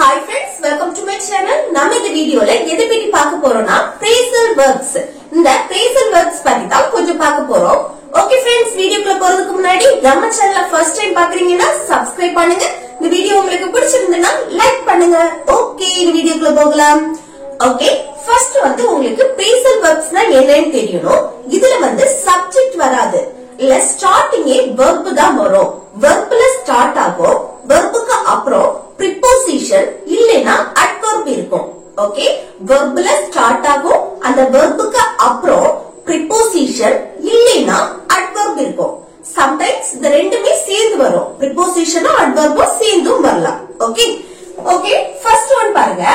Hi friends, welcome to my channel. நம்ம இந்த வீடியோல எதை பத்தி பார்க்க போறோம்னா phrasal verbs. இந்த phrasal verbs பத்தி தான் கொஞ்சம் பார்க்க போறோம். Okay friends, வீடியோக்குள்ள போறதுக்கு முன்னாடி நம்ம சேனலை first time பாக்குறீங்கன்னா subscribe பண்ணுங்க. இந்த வீடியோ உங்களுக்கு பிடிச்சிருந்தா லைக் பண்ணுங்க. Okay, இந்த வீடியோக்குள்ள போகலாம். Okay, first வந்து உங்களுக்கு phrasal verbs னா என்னன்னு தெரியணும். இதுல வந்து subject வராது. இல்ல ஸ்டார்டிங் verb தான் வரும். verbல ஸ்டார்ட் ஆகும். verbக்கு அப்புறம் preposition இல்லனா adverb இருக்கும். ஓகே, verbல ஸ்டார்ட் ஆகும். அந்த verbக்கு அப்புறம் preposition இல்லனா adverb இருக்கும். sometimes இந்த ரெண்டுமே சேர்ந்து வரும். preposition adverb சேர்ந்தும் வரலாம். ஓகே ஓகே, ஃபர்ஸ்ட் ஒன் பாருங்க.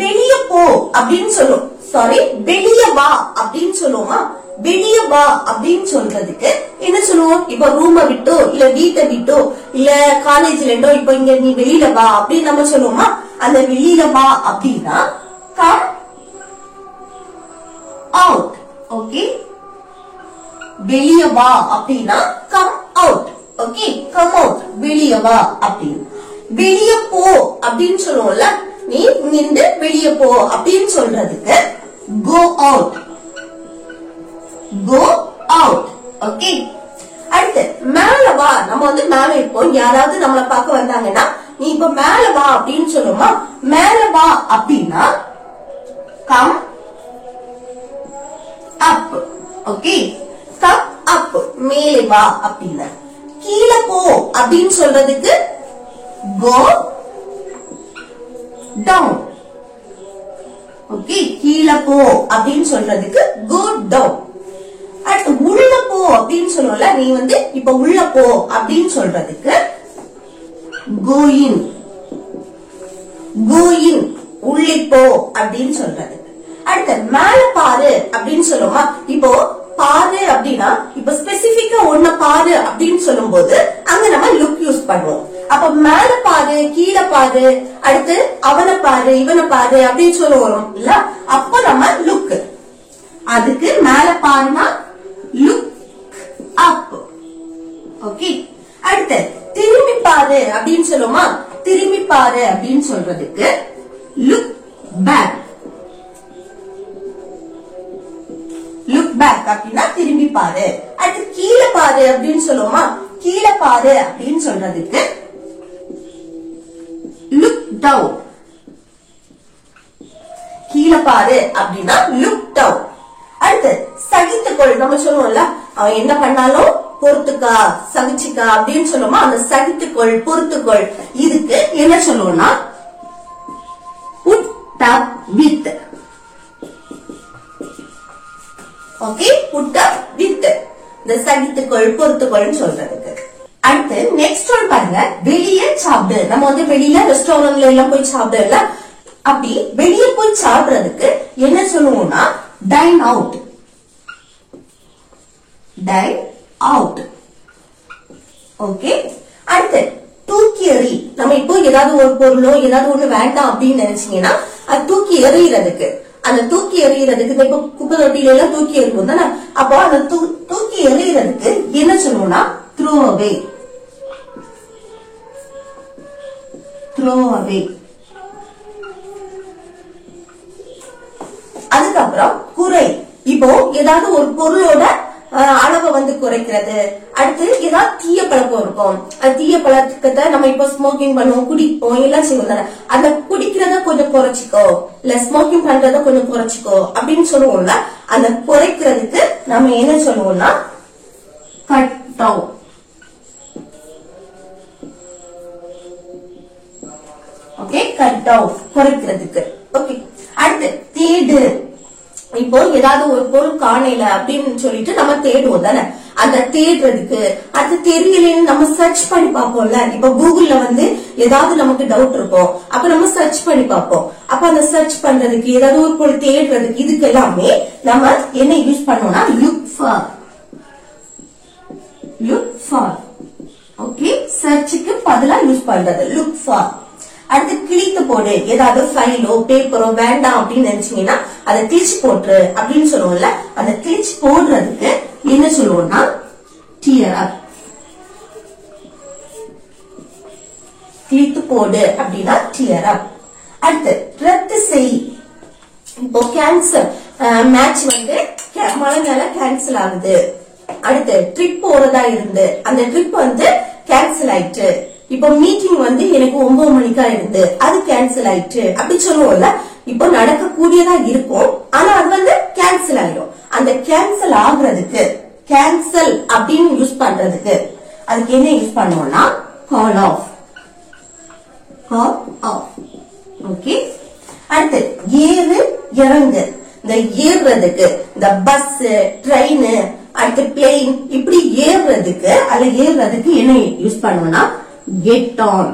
வெளிய போ அப்படினு சொல்லும். சாரி, வெளிய வா அப்படினு சொல்லுவோமா? வெளிய வா அப்படின்னு சொல்றதுக்கு என்ன சொல்லுவோம்? இப்ப ரூமை விட்டோ இல்ல வீட்டை விட்டோ இல்ல காலேஜ்ல இருந்தோ இப்ப இங்க நீ வெளியில வா அப்படின்னு நம்ம சொல்லுவோமா? அந்த வெளியில வா அப்படின்னா கம் அவுட். ஓகே, வெளிய வா அப்படின்னா come out. Okay, come out, வெளிய வா அப்படின்னு. வெளிய போ அப்படின்னு சொல்லுவோம்ல, நீ நின்று வெளிய போ அப்படின்னு சொல்றதுக்கு go out. go out. Okay, அடுத்து மேல வா. நம்ம வந்து மேல இருப்போம். யாராவது நம்மள பார்க்க வந்தாங்கன்னா நீ இப்ப மேல வா அப்படின்னு சொல்லுமா? மேல வா அப்படின்னா come up. Okay, come up, மேலே வா அப்படின்னா. கீழே போ அப்படின்னு சொல்றதுக்கு go down. ஓகே, கீழே போ அப்படின்னு சொல்றதுக்கு go down. அடுத்து உள்ள போ அப்படின்னு சொல்லுவோம்ல, நீ வந்து இப்ப உள்ள போ அப்படின்னு சொல்றதுக்கு go in. go in, உள்ளே போ அப்படின்னு சொல்றதுக்கு. அடுத்து மேல பாரு அப்படின்னு சொல்லுவோமா? இப்போ பாரு அப்படின்னா இப்ப ஸ்பெசிபிக்கா ஒன்ன பாரு அப்படின்னு சொல்லும் போது அங்க நம்ம லுக் யூஸ் பண்ணுவோம். அப்ப மேல பாரு, கீழே பாரு, அடுத்து அவனை பாரு, இவனை பாரு அப்படின்னு சொல்லுவோம் இல்ல, அப்ப நம்ம லுக். அதுக்கு மேல பாருனா லுக் அப். ஓகே, அடுத்து திரும்பி பாரு அப்படின்னு சொல்லுவோமா? திரும்பி பாரு அப்படின்னு சொல்றதுக்கு லுக் பேக். லுக் பேக் அப்படின்னா திரும்பி பாரு. அடுத்து கீழே பாரு அப்படின்னு சொல்லுவோமா? கீழே பாரு அப்படின்னு சொல்றதுக்கு லுக் டவுன். கீழே பாரு அப்படின்னா லுக் டவுன். அடுத்து சகித்துக்கொள். நம்ம சொல்லுவோம்ல, அவன் என்ன பண்ணாலும் பொறுத்துக்கா, சகிச்சுக்கா அப்படின்னு சொல்லுவோமா? அந்த சகித்துக்கொள், பொறுத்துக்கொள், இதுக்கு என்ன சொல்லுவோம்னா put up with. Okay, put up with, இந்த சகித்துக்கொள், பொறுத்துக்கொள் சொல்றதுக்கு. அடுத்து நெக்ஸ்ட் ஒன் பாருங்க. வெளியே சாப்பிடு. நம்ம வந்து வெளியில ரெஸ்டாரண்ட்ல எல்லாம் போய் சாப்பிடல, அப்படி வெளியே போய் சாப்பிடுறதுக்கு என்ன சொல்லுவோம்னா dine out. dine out. Okay, அடுத்து தூக்கி எறி. நம்ம இப்போ ஏதாவது ஒரு பொருளோ ஏதாவது ஒண்ணு வேண்டாம் அப்படின்னு நினைச்சீங்கன்னா அது தூக்கி எறியறதுக்கு. அந்த தூக்கி எறியறதுக்கு இப்ப குப்பை தொட்டில எல்லாம் தூக்கி எறிவோம் தானே, அப்போ அந்த தூக்கி எறியறதுக்கு என்ன சொல்லுவோம்னா throw away. throw away. அதுக்கப்புறம் குறை. இப்போ ஏதாவது ஒரு பொருளோட அளவை வந்து குறைக்கிறது. அடுத்து ஏதாவது தீய பழக்கம் இருக்கும், அது தீய பழக்கத்தை நம்ம இப்போ ஸ்மோக்கிங் பண்ணுவோம், குடிப்போம், எல்லாம் செய்வோம். அந்த குடிக்கிறத கொஞ்சம் குறைச்சிக்கோ, இல்ல ஸ்மோக்கிங் பண்றத கொஞ்சம் குறைச்சிக்கோ அப்படின்னு சொல்லுவோம்ல. அந்த குறைக்கிறதுக்கு நம்ம என்ன சொல்லுவோம்னா cut down. Okay, cut down, குறைக்கிறதுக்கு. ஓகே, அடுத்து தேடு. இப்போ ஏதாவது ஒரு பொருள் காணல அப்படின்னு சொல்லிட்டு நம்ம தேடுவோம் தானே, அந்த தேடுறதுக்கு. அது தெரியலன்னு நம்ம சர்ச் பண்ணி பார்ப்போம்ல. இப்ப கூகுள்ல வந்து ஏதாவது நமக்கு டவுட் இருக்கும், அப்ப நம்ம சர்ச் பண்ணி பார்ப்போம். அப்ப அந்த சர்ச் பண்றதுக்கு ஏதாவது ஒரு பொருள் தேடுறதுக்கு இதுக்கு எல்லாமே நம்ம என்ன யூஸ் பண்ணோம்னா look for. Look for. Okay, சர்ச்சுக்கு பதிலா யூஸ் பண்றது லுக் ஃபார். அடுத்து கிழித்து போடு. ஏதாவது ஃபைலோ பேப்பரோ வேண்டாம் அப்படின்னு நினைச்சீங்கன்னா அதை கிழிச்சு போட்டு அப்படின்னு சொல்லுவோம்ல, அந்த கிழிச்சு போடுறதுக்கு என்ன சொல்லுவோம்னா tear up. கிழித்து போடு அப்படின்னா tear up. அடுத்து ரத்து செய். இப்போ கேன்சல், மேட்ச் வந்து மழைனால கேன்சல் ஆகுது. அடுத்து ட்ரிப் போறதா இருந்து அந்த ட்ரிப் வந்து கேன்சல் ஆயிட்டு. இப்போ மீட்டிங் வந்து எனக்கு 9 மணிக்கா இருந்து அது கேன்சல் ஆயிட்டு அப்படி சொல்லுவோம்ல. இப்போ நடக்கக்கூடியதா இருக்கும், ஆனா அது வந்து கேன்சல் ஆயிடும். அந்த கேன்சல் ஆகுறதுக்கு கேன்சல் அப்படின்னு யூஸ் பண்றதுக்கு அதுக்கு என்ன யூஸ் பண்ணுவோம்னா call off. Call off. Okay. அடுத்து ஏறு இறங்கு. இந்த ஏறுறதுக்கு இந்த பஸ், ட்ரெயின், அடுத்து பிளேன் இப்படி ஏறுறதுக்கு அல்ல ஏறுறதுக்கு என்ன யூஸ் பண்ணுவோம்னா கெட் ஆன்.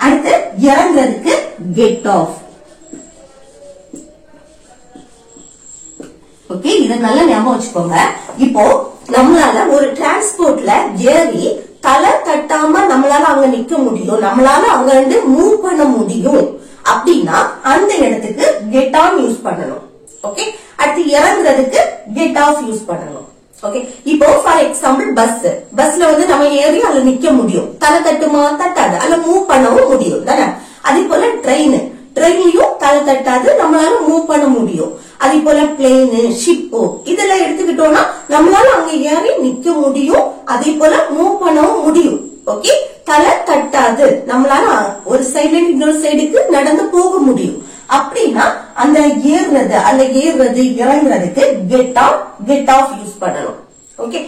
அடுத்து இறங்குறதுக்கு கெட் ஆஃப். ஓகே, இத நல்லா ஞாபகம் வச்சுக்கோங்க. இப்போ நம்மளால ஒரு டிரான்ஸ்போர்ட்ல ஏறி தலை தட்டாம நம்மளால அங்க நிக்க முடியும், நம்மளால அங்க இருந்து மூவ் பண்ண முடியும் அப்படின்னா அந்த இடத்துக்கு கெட் ஆன் யூஸ் பண்ணணும். ஓகே. அடுத்து இறங்குறதுக்கு கெட் ஆஃப் யூஸ் பண்ணணும். ஓகே. இப்போ ஃபார் எக்ஸாம்பிள் பஸ்ல வந்து நம்ம ஏறி அதுல நிக்க முடியும், தலை தட்டுமா தட்டாது, அதுல மூவ் பண்ணவும் முடியும் தானே. அதே போல ட்ரெயின்லயும் தலை தட்டாது, நம்மளால மூவ் பண்ண முடியும். அதே போல பிளேன், ஷிப்பு இதெல்லாம் எடுத்துக்கிட்டோம்னா நம்மளால அங்க ஏறி நிக்க முடியும், அதே போல மூவ் பண்ணவும் முடியும். ஓகே. தலை தட்டாது, நம்மளால ஒரு சைடுல இன்னொரு சைடுக்கு நடந்து போக முடியும். அப்படின்னா அந்த ஏறுறது இறங்குறதுக்கு get on get off use பண்ணணும். ஓகே.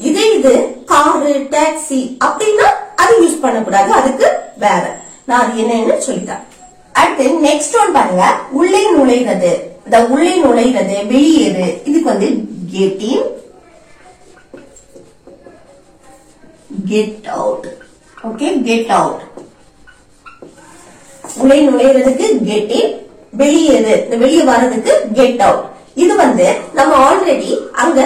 இது காரு, டாக்ஸி அப்படின்னா அது யூஸ் பண்ணக்கூடாது, அதுக்கு வேற. நான் அது என்னன்னு சொல்லிட்டேன். அடுத்து நெக்ஸ்ட் ஒன் பாருங்க, உள்ளே நுழைறது. இந்த உள்ளே நுழைறது, வெளியேறு, இதுக்கு வந்து get in, get out. Okay, get out. உள்ளே நுழைறதுக்கு கெட் இன், வெளியேறு, வெளியே வர்றதுக்கு கெட் அவுட். இது வந்து நம்ம ஆல்ரெடி அங்க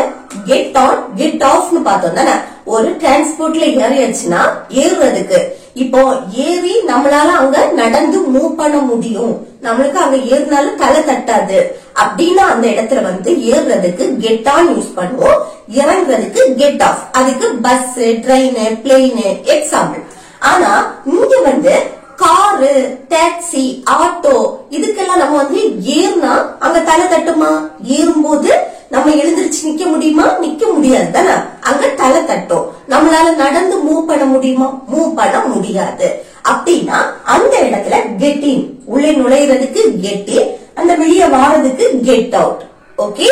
கெட் ஆன் கெட் ஆஃப்னு பார்த்தோம் தானே. ஒரு டிரான்ஸ்போர்ட்ல ஏறியாச்சுன்னா ஏறுறதுக்கு, இப்போ ஏறி நம்மளால அங்க நடந்து மூவ் பண்ண முடியும், நம்மளுக்கு அங்க ஏறினாலும் தலை தட்டாது அப்படின்னா அந்த இடத்துல வந்து ஏறுறதுக்கு கெட் ஆன் யூஸ் பண்ணுவோம், இறங்குறதுக்கு கெட் ஆஃப். அதுக்கு பஸ், ட்ரெயின், பிளேன் எக்ஸாம்பிள். ஆனா இங்க வந்து காரு, டாக்ஸி, ஆட்டோ இதுக்கெல்லாம் நம்ம வந்து ஏறினா அங்க தலை தட்டுமா? ஏறும்போது நம்ம எழுந்திருச்சு நிக்க முடியுமா? நிக்க முடியாது தானே, அங்க தலை தட்டும். நம்மளால நடந்து மூவ் பண்ண முடியுமா? மூவ் பண்ண முடியாது. அப்படின்னா அந்த இடத்துல கெட் இன், உள்ளே நுழைறதுக்கு கெட் இன், அந்த வெளியே வாரதுக்கு கெட் அவுட். ஓகே.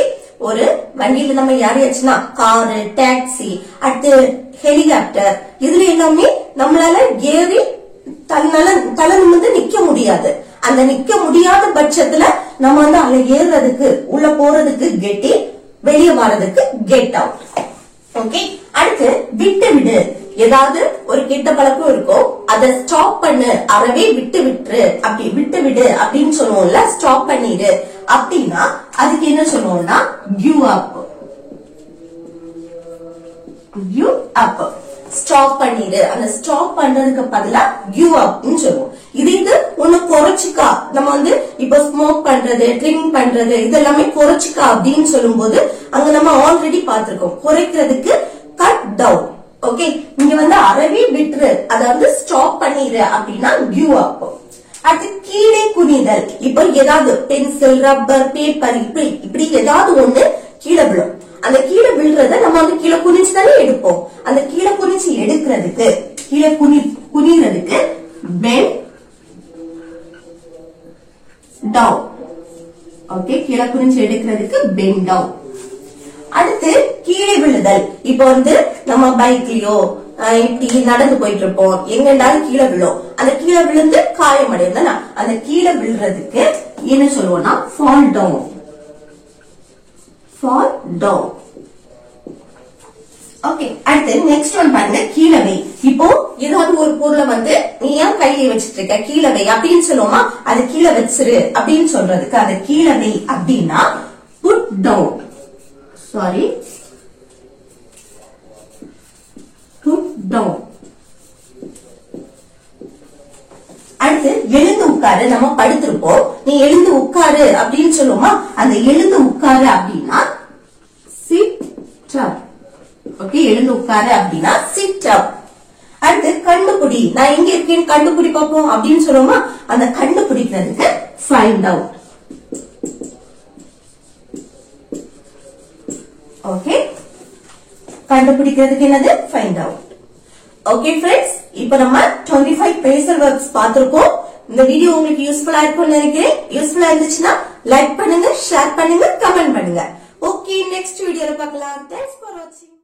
ஒரு வண்டியில நம்ம யாரையாச்சுன்னா காரு, டாக்ஸி, அடுத்து ஹெலிகாப்டர் இதுல எல்லாமே நம்மளால ஏறி தலை நிமிர்ந்து நிக்க முடியாது. அந்த நிக்க முடியாத பட்சத்துல நம்ம வந்து அதுல ஏறுறதுக்கு உள்ள போறதுக்கு கெட் இன், வெளியே வர்றதுக்கு கெட் அவுட். ஓகே. அடுத்து விட்டு விடு. ஏதாவது ஒரு கெட்ட பழக்கம் இருக்கும், அதை ஸ்டாப் பண்ணு, அறவே விட்டு விடு அப்படின்னு சொல்லுவோம்ல, ஸ்டாப் பண்ணிடு அப்படின்னா அதுக்கு என்ன சொல்லுவோம்னா give up. Give up, stop பண்ணிடு. அந்த ஸ்டாப் பண்றதுக்கு பதிலா கிவ் அப்னு சொல்லுவோம். இது ஒண்ணு குறைச்சிக்கா, நம்ம வந்து இப்ப ஸ்மோக் பண்றது, ட்ரிங்க் பண்றது இதெல்லாமே குறைச்சிக்கா அப்படின்னு சொல்லும் போது அங்க நம்ம ஆல்ரெடி பாத்திருக்கோம், குறைக்கிறதுக்கு கட் டவுன். ஓகே. இங்க வந்து அறவே விட்டுரு, அதாவது ஸ்டாப் பண்ணிடு அப்படின்னா கிவ் அப். அடுத்து கீழே குனிதல். இப்ப ஏதாவது பென்சில், ரப்பர், பேப்பர் இப்படி ஏதாவது ஒண்ணு கீழே விழும். அந்த கீழே விழுறத நம்ம வந்து கீழே குனிச்சு தானே எடுப்போம். அந்த கீழே குனிச்சு எடுக்கிறதுக்கு, கீழே குனிறதுக்கு பெண்ட் டவுன். ஓகே. கீழே குனிச்சு எடுக்கிறதுக்கு பெண்ட் டவுன். அடுத்து கீழே விழுதல். இப்ப வந்து நம்ம பைக்லயோ இப்படி நடந்து போயிட்டு இருப்போம், எங்கண்டாலும் கீழே விழும். அந்த கீழே விழுந்து காயம் அடையும். அந்த கீழே விழுறதுக்கு என்ன சொல்லுவோம்னா fall down. Fall down. Okay. அடுத்து நெக்ஸ்ட் ஒன் பாருங்க, கீழே வை. இப்போ ஏதாவது ஒரு பொருளை வந்து நீ ஏன் கையில வச்சிட்டு இருக்க, கீழே வை அப்படின்னு சொல்லுவோமா, அது கீழே வச்சிரு அப்படின்னு சொல்றதுக்கு அது கீழே வை அப்படின்னா put down. Sorry, put down. அடுத்து எழுந்து உட்காரு. நம்ம படுத்திருப்போம், நீ எழுந்து உட்காரு அப்படின்னு சொல்லுவோமா, அந்த எழுந்து உட்காரு அப்படின்னா சிட் அப். ஓகே. எழுந்து உட்காரு அப்படின்னா சிட் அப். அடுத்து கண்டுபிடி, நான் எங்க இருக்கேன்னு கண்டுபிடி பார்ப்போம் அப்படின்னு சொல்லுவோமா, அந்த கண்டுபிடிக்கிறதுக்கு ஃபைண்ட் அவுட். ஓகே, கண்டுபிடிக்கிறதுக்கு என்னது ஃபைண்ட் அவுட். ஓகே ஃப்ரெண்ட்ஸ், இப்போ நம்ம 25 பிரேசல் வெர்ப்ஸ் பார்த்திருக்கோம். இந்த வீடியோ உங்களுக்கு யூஸ்ஃபுல்லா இருக்கும்னு நினைக்கிறேன். யூஸ்ஃபுல்லா இருந்துச்சுன்னா லைக் பண்ணுங்க, ஷேர் பண்ணுங்க, கமெண்ட் பண்ணுங்க. ஓகே, நெக்ஸ்ட் வீடியோல பார்க்கலாம். தேங்க்ஸ் ஃபார் வாட்சிங்.